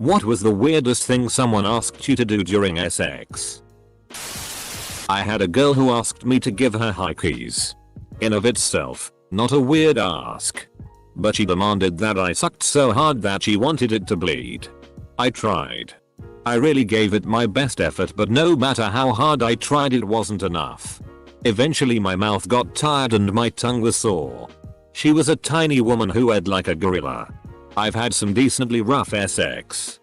What was the weirdest thing someone asked you to do during sex? I had a girl who asked me to give her high keys. In of itself, not a weird ask. But she demanded that I sucked so hard that she wanted it to bleed. I tried. I really gave it my best effort, but no matter how hard I tried, it wasn't enough. Eventually my mouth got tired and my tongue was sore. She was a tiny woman who ate like a gorilla. I've had some decently rough sex,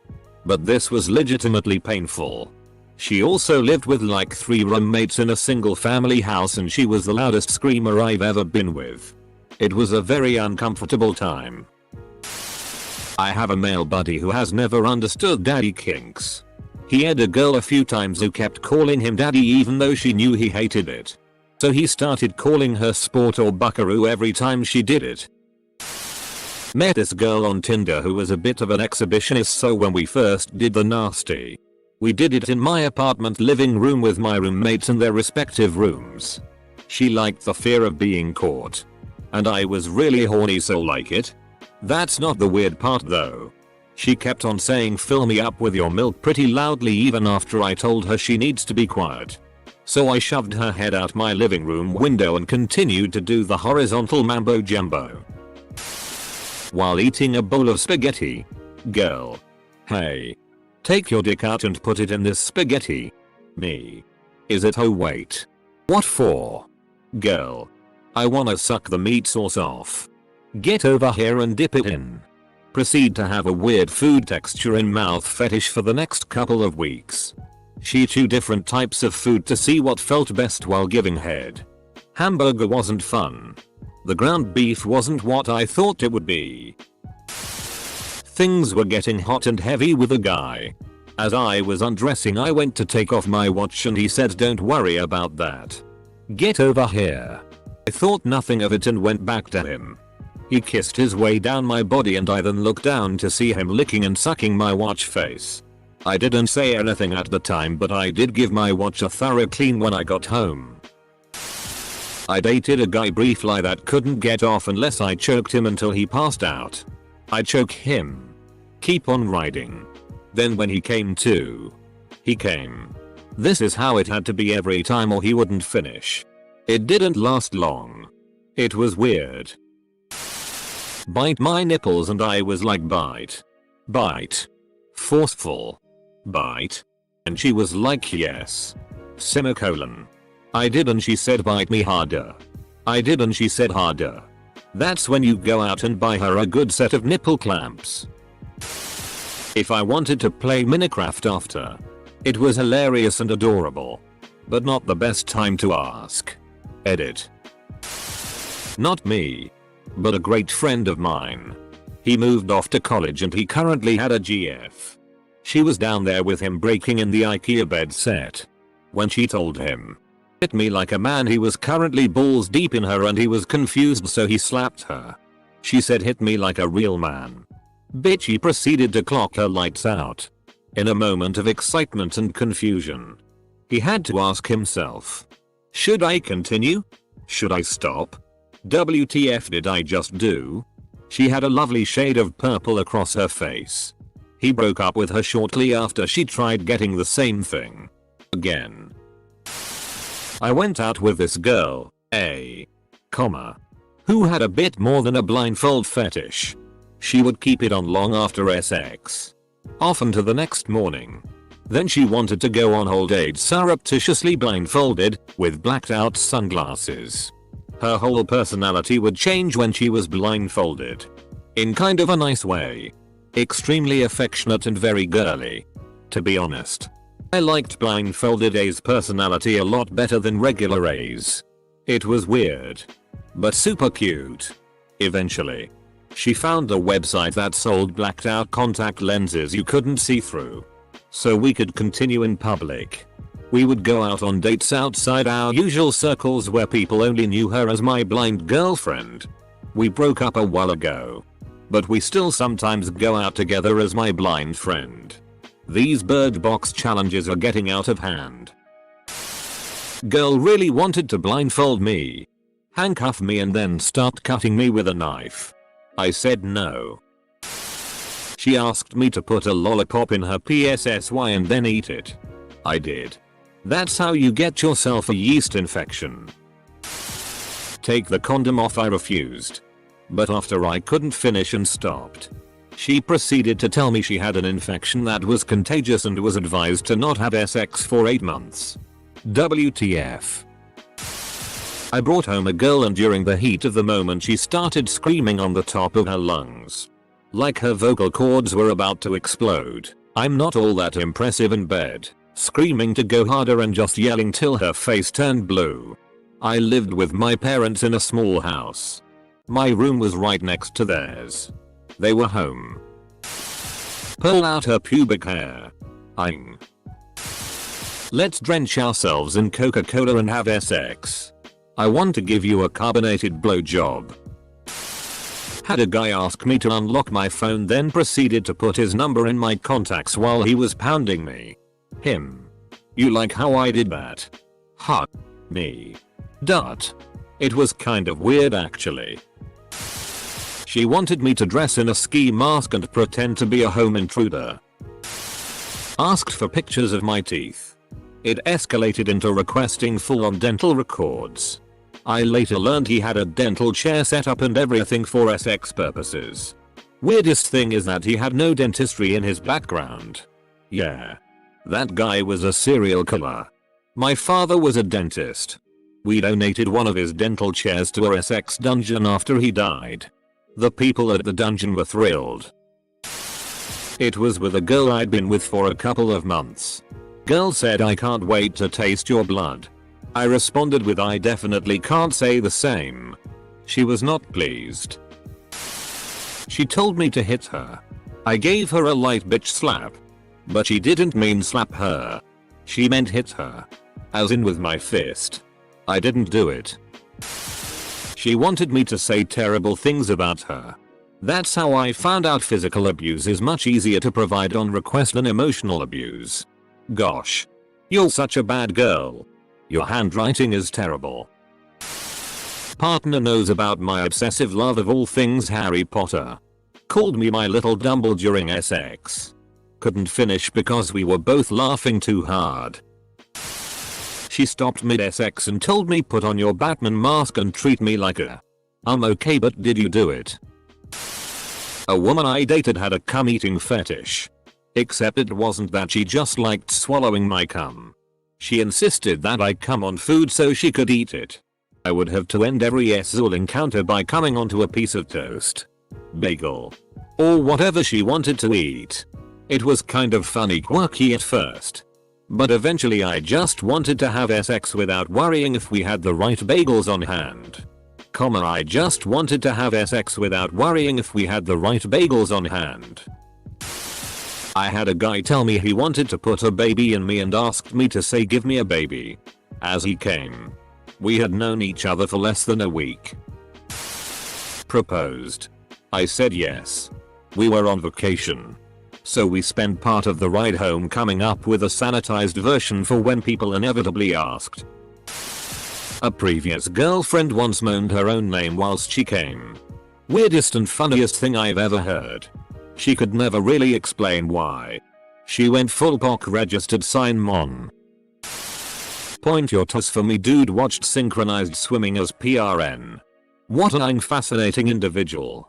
but this was legitimately painful. She also lived with like 3 roommates in a single family house, and she was the loudest screamer I've ever been with. It was a very uncomfortable time. I have a male buddy who has never understood daddy kinks. He had a girl a few times who kept calling him daddy even though she knew he hated it. So he started calling her sport or buckaroo every time she did it. Met this girl on Tinder who was a bit of an exhibitionist, so when we first did the nasty, we did it in my apartment living room with my roommates in their respective rooms. She liked the fear of being caught. And I was really horny, so like it. That's not the weird part though. She kept on saying fill me up with your milk pretty loudly even after I told her she needs to be quiet. So I shoved her head out my living room window and continued to do the horizontal mambo jumbo. While eating a bowl of spaghetti. Girl. Hey. Take your dick out and put it in this spaghetti. Me. Is it? Oh wait. What for? Girl. I wanna suck the meat sauce off. Get over here and dip it in. Proceed to have a weird food texture in mouth fetish for the next couple of weeks. She chewed different types of food to see what felt best while giving head. Hamburger wasn't fun. The ground beef wasn't what I thought it would be. Things were getting hot and heavy with a guy. As I was undressing, I went to take off my watch and he said don't worry about that. Get over here. I thought nothing of it and went back to him. He kissed his way down my body and I then looked down to see him licking and sucking my watch face. I didn't say anything at the time, but I did give my watch a thorough clean when I got home. I dated a guy briefly that couldn't get off unless I choked him until he passed out. I choke him. Keep on riding. Then when he came to, he came. This is how it had to be every time or he wouldn't finish. It didn't last long. It was weird. Bite my nipples and I was like bite. Bite. Forceful. Bite. And she was like yes. Semicolon. I did and she said bite me harder. I did and she said harder. That's when you go out and buy her a good set of nipple clamps. If I wanted to play Minecraft after. It was hilarious and adorable. But not the best time to ask. Edit. Not me. But a great friend of mine. He moved off to college and he currently had a GF. She was down there with him breaking in the IKEA bed set. When she told him, hit me like a man, he was currently balls deep in her and he was confused, so he slapped her. She said hit me like a real man. Bitch, he proceeded to clock her lights out. In a moment of excitement and confusion. He had to ask himself, should I continue? Should I stop? WTF did I just do? She had a lovely shade of purple across her face. He broke up with her shortly after she tried getting the same thing again. I went out with this girl, who had a bit more than a blindfold fetish. She would keep it on long after sex. Often to the next morning. Then she wanted to go on whole date surreptitiously blindfolded, with blacked out sunglasses. Her whole personality would change when she was blindfolded. In kind of a nice way. Extremely affectionate and very girly. To be honest. I liked blindfolded A's personality a lot better than regular A's. It was weird. But super cute. Eventually. She found a website that sold blacked out contact lenses you couldn't see through. So we could continue in public. We would go out on dates outside our usual circles where people only knew her as my blind girlfriend. We broke up a while ago. But we still sometimes go out together as my blind friend. These bird box challenges are getting out of hand. Girl really wanted to blindfold me. Handcuff me and then start cutting me with a knife. I said no. She asked me to put a lollipop in her PSSY and then eat it. I did. That's how you get yourself a yeast infection. Take the condom off, I refused. But after I couldn't finish and stopped, she proceeded to tell me she had an infection that was contagious and was advised to not have sex for 8 months. WTF. I brought home a girl and during the heat of the moment she started screaming on the top of her lungs. Like her vocal cords were about to explode. I'm not all that impressive in bed, screaming to go harder and just yelling till her face turned blue. I lived with my parents in a small house. My room was right next to theirs. They were home. Pull out her pubic hair. Let's drench ourselves in Coca-Cola and have sex. I want to give you a carbonated blowjob. Had a guy ask me to unlock my phone, then proceeded to put his number in my contacts while he was pounding me. Him. You like how I did that? Ha. Me. Dot. It was kind of weird actually. She wanted me to dress in a ski mask and pretend to be a home intruder. Asked for pictures of my teeth. It escalated into requesting full-on dental records. I later learned he had a dental chair set up and everything for sex purposes. Weirdest thing is that he had no dentistry in his background. Yeah. That guy was a serial killer. My father was a dentist. We donated one of his dental chairs to a sex dungeon after he died. The people at the dungeon were thrilled. It was with a girl I'd been with for a couple of months. Girl said, I can't wait to taste your blood. I responded with, I definitely can't say the same. She was not pleased. She told me to hit her. I gave her a light bitch slap. But she didn't mean slap her. She meant hit her. As in with my fist. I didn't do it. She wanted me to say terrible things about her. That's how I found out physical abuse is much easier to provide on request than emotional abuse. Gosh. You're such a bad girl. Your handwriting is terrible. Partner knows about my obsessive love of all things Harry Potter. Called me my little Dumble during sex. Couldn't finish because we were both laughing too hard. She stopped mid-sex and told me, put on your Batman mask and treat me like a. I'm okay, but did you do it? A woman I dated had a cum eating fetish. Except it wasn't that, she just liked swallowing my cum. She insisted that I cum on food so she could eat it. I would have to end every Zool encounter by coming onto a piece of toast, bagel, or whatever she wanted to eat. It was kind of funny, quirky at first. But eventually I just wanted to have sex without worrying if we had the right bagels on hand. I just wanted to have sex without worrying if we had the right bagels on hand. I had a guy tell me he wanted to put a baby in me and asked me to say, give me a baby. As he came. We had known each other for less than a week. Proposed. I said yes. We were on vacation. So we spent part of the ride home coming up with a sanitized version for when people inevitably asked. A previous girlfriend once moaned her own name whilst she came. Weirdest and funniest thing I've ever heard. She could never really explain why. She went full POC registered sign mon. Point your toes for me, dude. Watched synchronized swimming as PRN. What an fascinating individual.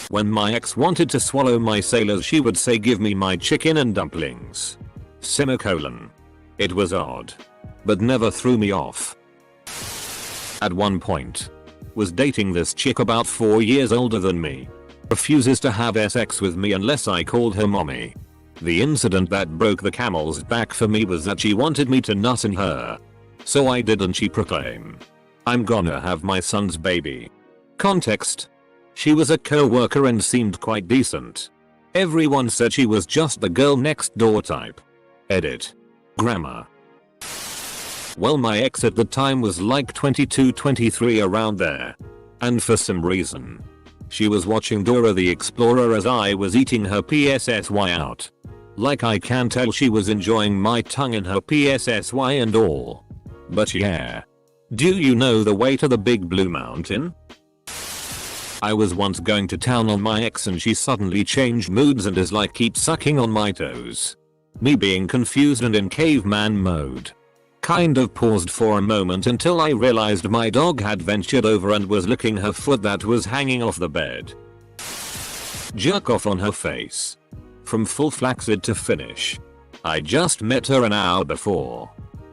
When my ex wanted to swallow my sailors, she would say, give me my chicken and dumplings. Semicolon. It was odd. But never threw me off. At one point. Was dating this chick about 4 years older than me. Refuses to have sex with me unless I called her mommy. The incident that broke the camel's back for me was that she wanted me to nut in her. So I did, and she proclaimed, I'm gonna have my son's baby. Context. She was a co-worker and seemed quite decent. Everyone said she was just the girl next door type. Edit. Grammar. Well, my ex at the time was like 22, 23, around there. And for some reason, she was watching Dora the Explorer as I was eating her PSSY out. Like, I can tell she was enjoying my tongue in her PSSY and all. But yeah. Do you know the way to the Big Blue Mountain? I was once going to town on my ex and she suddenly changed moods and is like keep sucking on my toes. Me being confused and in caveman mode. Kind of paused for a moment until I realized my dog had ventured over and was licking her foot that was hanging off the bed. Jerk off on her face. From full flaccid to finish. I just met her an hour before.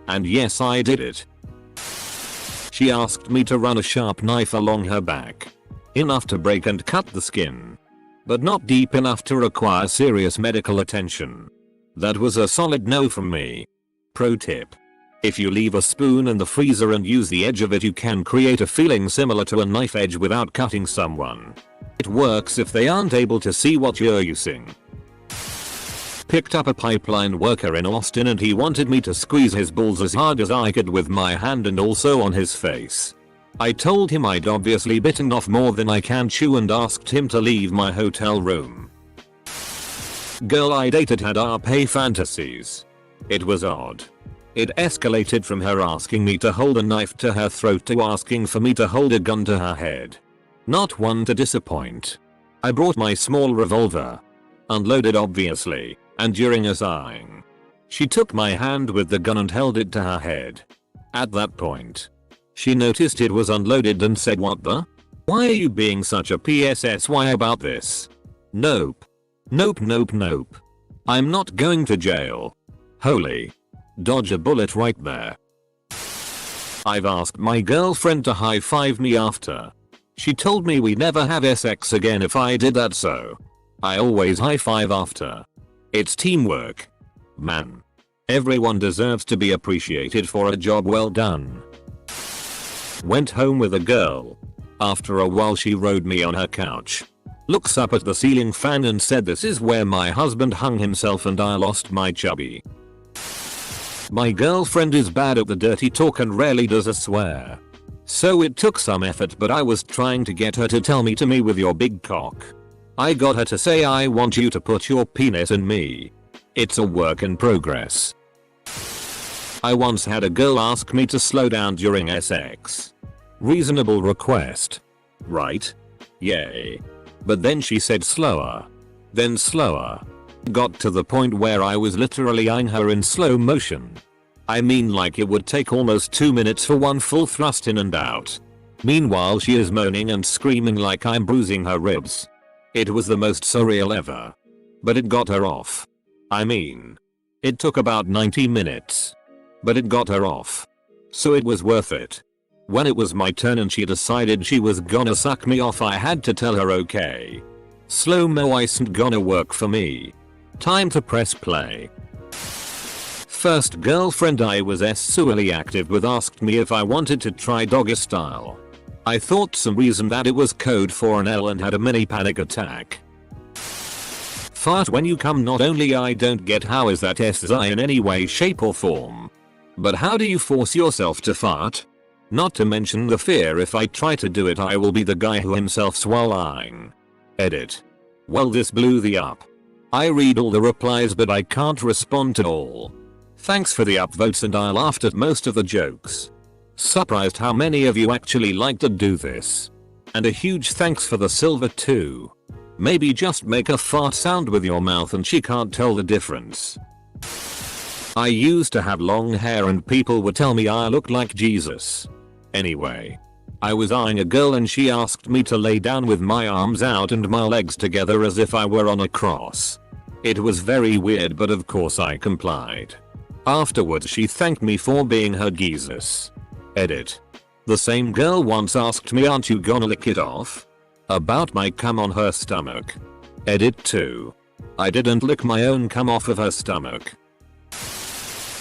And yes, I did it. She asked me to run a sharp knife along her back. Enough to break and cut the skin. But not deep enough to require serious medical attention. That was a solid no from me. Pro tip. If you leave a spoon in the freezer and use the edge of it, you can create a feeling similar to a knife edge without cutting someone. It works if they aren't able to see what you're using. Picked up a pipeline worker in Austin and he wanted me to squeeze his balls as hard as I could with my hand and also on his face. I told him I'd obviously bitten off more than I can chew and asked him to leave my hotel room. Girl I dated had RP fantasies. It was odd. It escalated from her asking me to hold a knife to her throat to asking for me to hold a gun to her head. Not one to disappoint. I brought my small revolver. Unloaded obviously, and during us eyeing. She took my hand with the gun and held it to her head. At that point, she noticed it was unloaded and said, "What the? Why are you being such a PSSY about this?" Nope. Nope, nope, nope. I'm not going to jail. Holy. Dodge a bullet right there. I've asked my girlfriend to high five me after. She told me we never have sex again if I did that, so I always high five after. It's teamwork. Man. Everyone deserves to be appreciated for a job well done. Went home with a girl. After a while she rode me on her couch. Looks up at the ceiling fan and said, "This is where my husband hung himself and I lost my chubby." My girlfriend is bad at the dirty talk and rarely does a swear. So it took some effort, but I was trying to get her to tell me with your big cock. I got her to say, "I want you to put your penis in me." It's a work in progress. I once had a girl ask me to slow down during sex. Reasonable request. Right? Yay. But then she said slower. Then slower. Got to the point where I was literally eyeing her in slow motion. I mean, like it would take almost 2 minutes for one full thrust in and out. Meanwhile she is moaning and screaming like I'm bruising her ribs. It was the most surreal ever. But it got her off. I mean, it took about 90 minutes. But it got her off. So it was worth it. When it was my turn and she decided she was gonna suck me off, I had to tell her, okay. Slow-mo isn't gonna work for me. Time to press play. First girlfriend I was sexually active with asked me if I wanted to try doggy style. I thought some reason that it was code for an L and had a mini panic attack. Fart when you come, not only I don't get how is that SI in any way, shape or form. But how do you force yourself to fart? Not to mention the fear if I try to do it I will be the guy who himself swallowing. Edit. Well, this blew the up. I read all the replies but I can't respond to all. Thanks for the upvotes and I laughed at most of the jokes. Surprised how many of you actually like to do this. And a huge thanks for the silver too. Maybe just make a fart sound with your mouth and she can't tell the difference. I used to have long hair and people would tell me I looked like Jesus. Anyway, I was eyeing a girl and she asked me to lay down with my arms out and my legs together as if I were on a cross. It was very weird, but of course I complied. Afterwards she thanked me for being her Jesus. Edit. The same girl once asked me, "Aren't you gonna lick it off?" About my cum on her stomach. Edit 2. I didn't lick my own cum off of her stomach.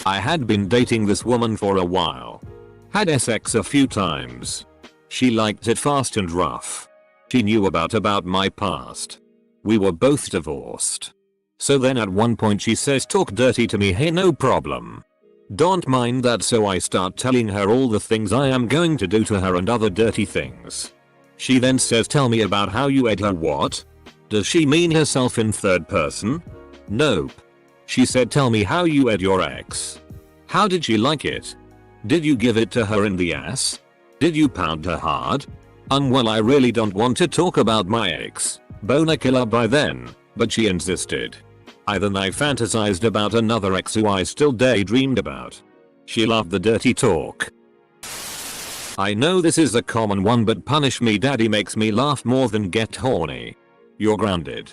I had been dating this woman for a while. Had sex a few times. She liked it fast and rough. She knew about my past. We were both divorced. So then at one point she says, "Talk dirty to me." Hey, no problem. Don't mind that, so I start telling her all the things I am going to do to her and other dirty things. She then says, "Tell me about how you ate her." What? Does she mean herself in third person? Nope. She said, "Tell me how you ate your ex. How did she like it? Did you give it to her in the ass? Did you pound her hard? Well, I really don't want to talk about my ex, boner killer by then, but she insisted. Then I fantasized about another ex who I still daydreamed about. She loved the dirty talk. I know this is a common one, but punish me daddy makes me laugh more than get horny. You're grounded.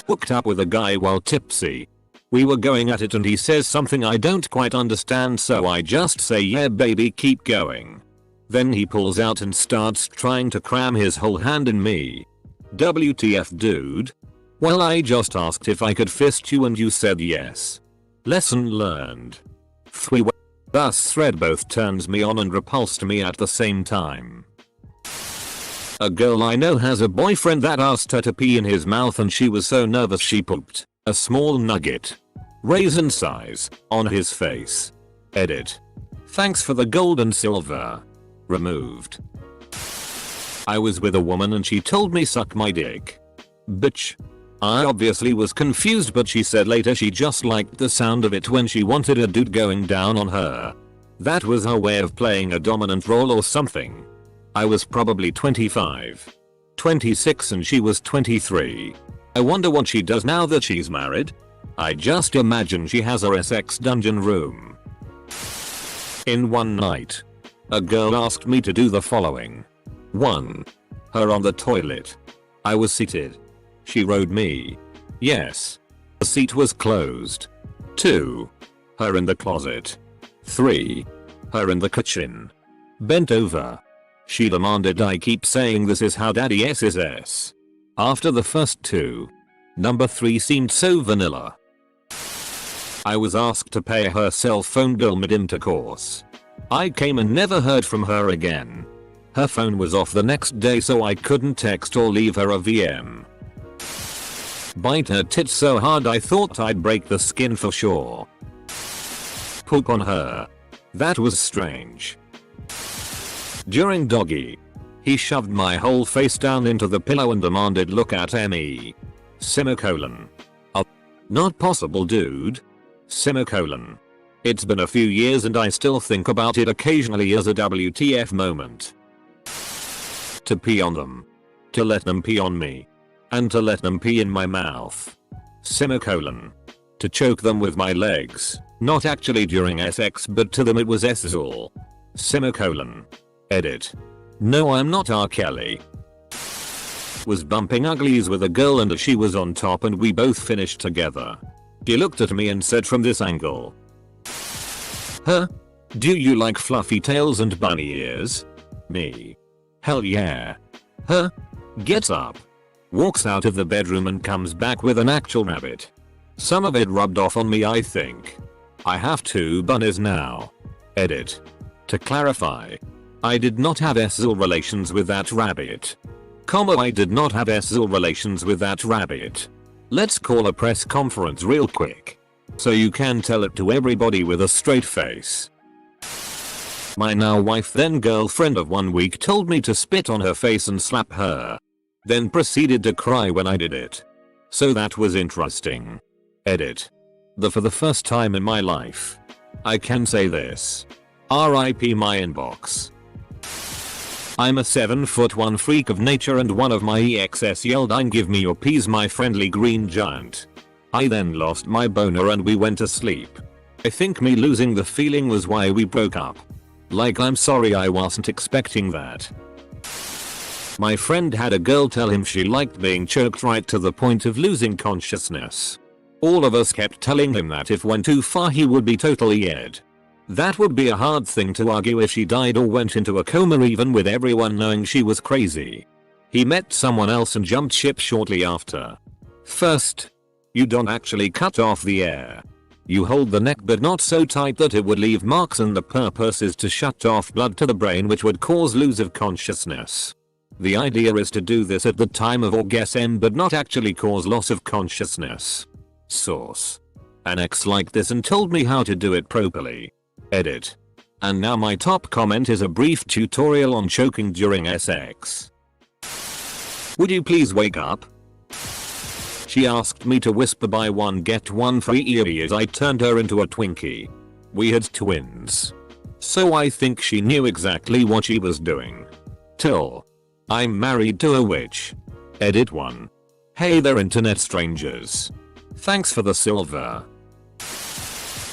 Hooked up with a guy while tipsy. We were going at it and he says something I don't quite understand, so I just say yeah baby keep going. Then he pulls out and starts trying to cram his whole hand in me. WTF dude? Well, I just asked if I could fist you and you said yes. Lesson learned. 3. Thus thread both turns me on and repulsed me at the same time. A girl I know has a boyfriend that asked her to pee in his mouth and she was so nervous she pooped a small nugget, raisin size, on his face. Edit. Thanks for the gold and silver. Removed. I was with a woman and she told me suck my dick. Bitch. I obviously was confused, but she said later she just liked the sound of it when she wanted a dude going down on her. That was her way of playing a dominant role or something. I was probably 25. 26 and she was 23. I wonder what she does now that she's married. I just imagine she has her sex dungeon room. In one night, a girl asked me to do the following. 1. Her on the toilet. I was seated. She rode me. Yes. The seat was closed. 2. Her in the closet. 3. Her in the kitchen. Bent over. She demanded I keep saying this is how daddy S. After the first 2. Number 3 seemed so vanilla. I was asked to pay her cell phone bill mid-intercourse. I came and never heard from her again. Her phone was off the next day, so I couldn't text or leave her a VM. Bite her tits so hard I thought I'd break the skin for sure. Poop on her. That was strange. During doggy, he shoved my whole face down into the pillow and demanded look at me. Semicolon. Not possible dude. Semicolon. It's been a few years and I still think about it occasionally as a WTF moment. To pee on them. To let them pee on me. And to let them pee in my mouth. Semicolon. To choke them with my legs. Not actually during sex, but to them it was all. Semicolon. Edit. No, I'm not R. Kelly. Was bumping uglies with a girl and she was on top and we both finished together. She looked at me and said from this angle. Huh? Do you like fluffy tails and bunny ears? Me. Hell yeah. Huh? Gets up. Walks out of the bedroom and comes back with an actual rabbit. Some of it rubbed off on me, I think. I have 2 bunnies now. Edit. To clarify. I did not have sexual relations with that rabbit. I did not have sexual relations with that rabbit. Let's call a press conference real quick. So you can tell it to everybody with a straight face. My now wife then girlfriend of 1 week told me to spit on her face and slap her. Then proceeded to cry when I did it. So that was interesting. Edit. For the first time in my life. I can say this. RIP my inbox. I'm a 7'1" freak of nature and one of my exes yelled "I'm give me your peas my friendly green giant." I then lost my boner and we went to sleep. I think me losing the feeling was why we broke up. Like I'm sorry I wasn't expecting that. My friend had a girl tell him she liked being choked right to the point of losing consciousness. All of us kept telling him that if went too far he would be totally dead. That would be a hard thing to argue if she died or went into a coma, even with everyone knowing she was crazy. He met someone else and jumped ship shortly after. First, you don't actually cut off the air. You hold the neck but not so tight that it would leave marks, and the purpose is to shut off blood to the brain, which would cause lose of consciousness. The idea is to do this at the time of orgasm but not actually cause loss of consciousness. Source. An ex liked this and told me how to do it properly. Edit. And now my top comment is a brief tutorial on choking during sex. Would you please wake up? She asked me to whisper buy one get one free as I turned her into a Twinkie. We had twins. So I think she knew exactly what she was doing. Till. I'm married to a witch. Edit 1. Hey there internet strangers. Thanks for the silver.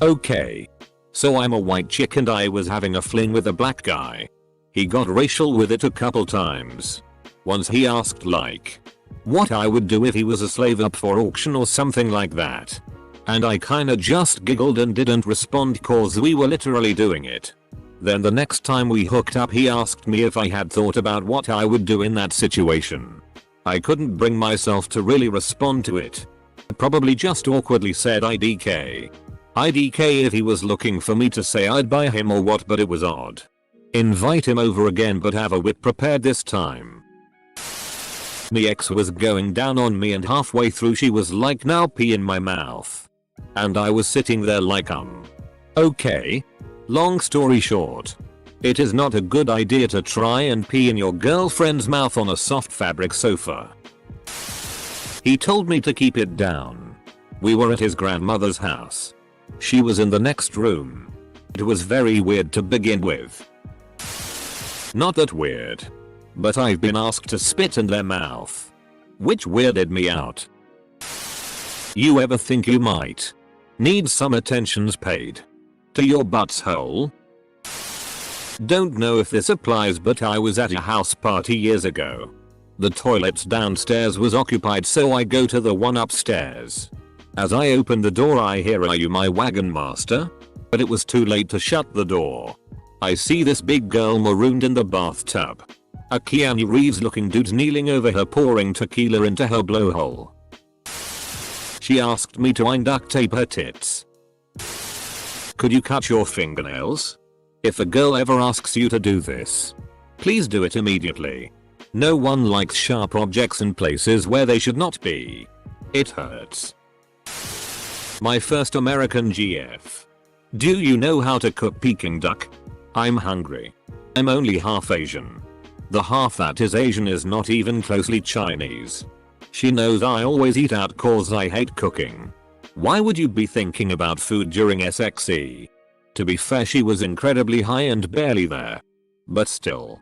Okay. So I'm a white chick and I was having a fling with a black guy. He got racial with it a couple times. Once he asked like what I would do if he was a slave up for auction or something like that. And I kinda just giggled and didn't respond cause we were literally doing it. Then the next time we hooked up he asked me if I had thought about what I would do in that situation. I couldn't bring myself to really respond to it. Probably just awkwardly said IDK. IDK if he was looking for me to say I'd buy him or what, but it was odd. Invite him over again but have a whip prepared this time. My ex was going down on me and halfway through she was like now pee in my mouth. And I was sitting there like okay. Long story short. It is not a good idea to try and pee in your girlfriend's mouth on a soft fabric sofa. He told me to keep it down. We were at his grandmother's house. She was in the next room. It was very weird to begin with. Not that weird. But I've been asked to spit in their mouth. Which weirded me out. You ever think you might need some attentions paid to your butthole? Don't know if this applies but I was at a house party years ago. The toilet downstairs was occupied so I go to the one upstairs. As I open the door I hear "Are you my wagon master?" But it was too late to shut the door. I see this big girl marooned in the bathtub. A Keanu Reeves looking dude kneeling over her pouring tequila into her blowhole. She asked me to duct tape her tits. Could you cut your fingernails? If a girl ever asks you to do this, please do it immediately. No one likes sharp objects in places where they should not be. It hurts. My first American GF. Do you know how to cook Peking duck? I'm hungry. I'm only half Asian. The half that is Asian is not even closely Chinese. She knows I always eat out cause I hate cooking. Why would you be thinking about food during SXE? To be fair she was incredibly high and barely there. But still.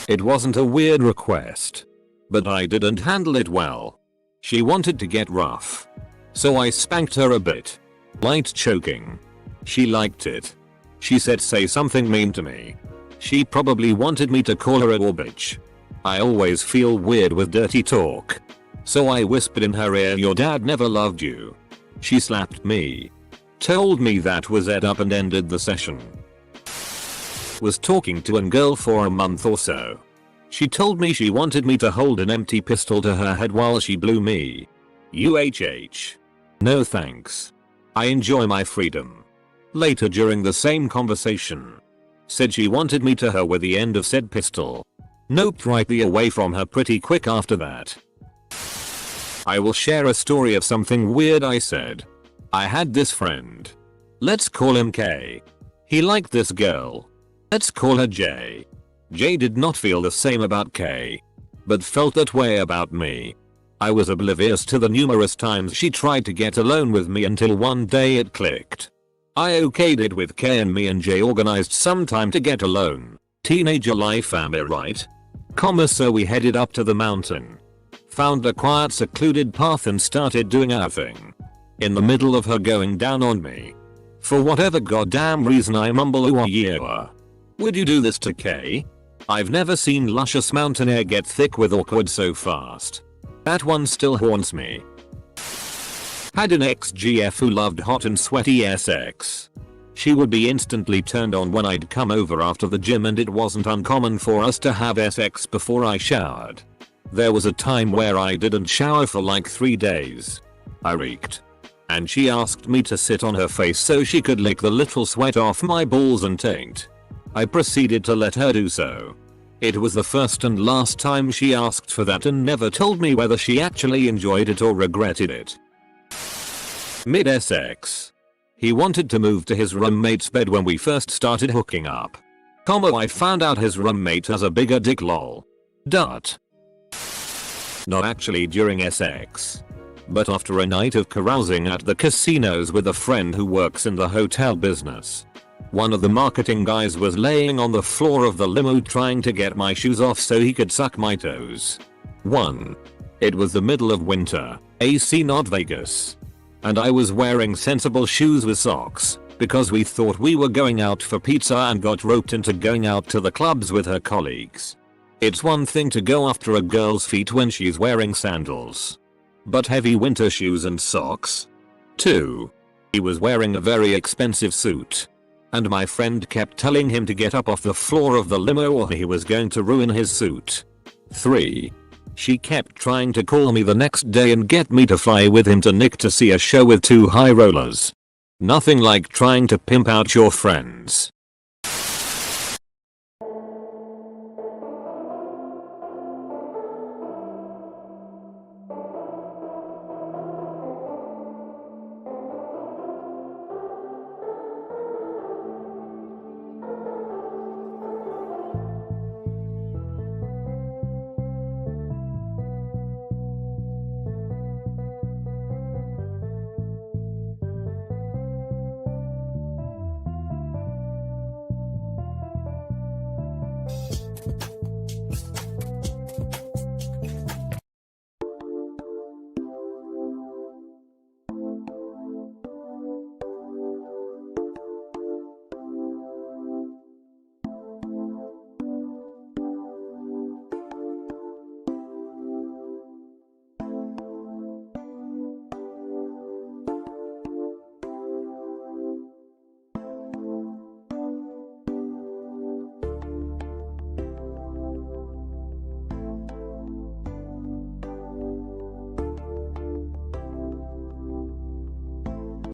It wasn't a weird request. But I didn't handle it well. She wanted to get rough. So I spanked her a bit. Light choking. She liked it. She said say something mean to me. She probably wanted me to call her a bitch. I always feel weird with dirty talk. So I whispered in her ear your dad never loved you. She slapped me. Told me that was it up and ended the session. Was talking to a girl for a month or so. She told me she wanted me to hold an empty pistol to her head while she blew me. UHH. No thanks. I enjoy my freedom. Later during the same conversation. Said she wanted me to her with the end of said pistol. Noped right the away from her pretty quick after that. I will share a story of something weird I said. I had this friend. Let's call him K. He liked this girl. Let's call her J. J did not feel the same about K. But felt that way about me. I was oblivious to the numerous times she tried to get alone with me until one day it clicked. I okayed it with K and me and J organized some time to get alone. Teenager life am I right? So we headed up to the mountain. Found a quiet secluded path and started doing our thing. In the middle of her going down on me. For whatever goddamn reason I mumble "Oh yeah. Would you do this to K?" I've never seen luscious mountain air get thick with awkward so fast. That one still haunts me. Had an ex-GF who loved hot and sweaty sex. She would be instantly turned on when I'd come over after the gym and it wasn't uncommon for us to have sex before I showered. There was a time where I didn't shower for like 3 days. I reeked. And she asked me to sit on her face so she could lick the little sweat off my balls and taint. I proceeded to let her do so. It was the first and last time she asked for that and never told me whether she actually enjoyed it or regretted it. Mid-sex. He wanted to move to his roommate's bed when we first started hooking up. I found out his roommate has a bigger dick lol. Dot. Not actually during sex. But after a night of carousing at the casinos with a friend who works in the hotel business. One of the marketing guys was laying on the floor of the limo trying to get my shoes off so he could suck my toes. 1. It was the middle of winter, AC not Vegas. And I was wearing sensible shoes with socks, because we thought we were going out for pizza and got roped into going out to the clubs with her colleagues. It's one thing to go after a girl's feet when she's wearing sandals. But heavy winter shoes and socks? 2. He was wearing a very expensive suit. And my friend kept telling him to get up off the floor of the limo or he was going to ruin his suit. 3. She kept trying to call me the next day and get me to fly with him to Nick to see a show with 2 high rollers. Nothing like trying to pimp out your friends.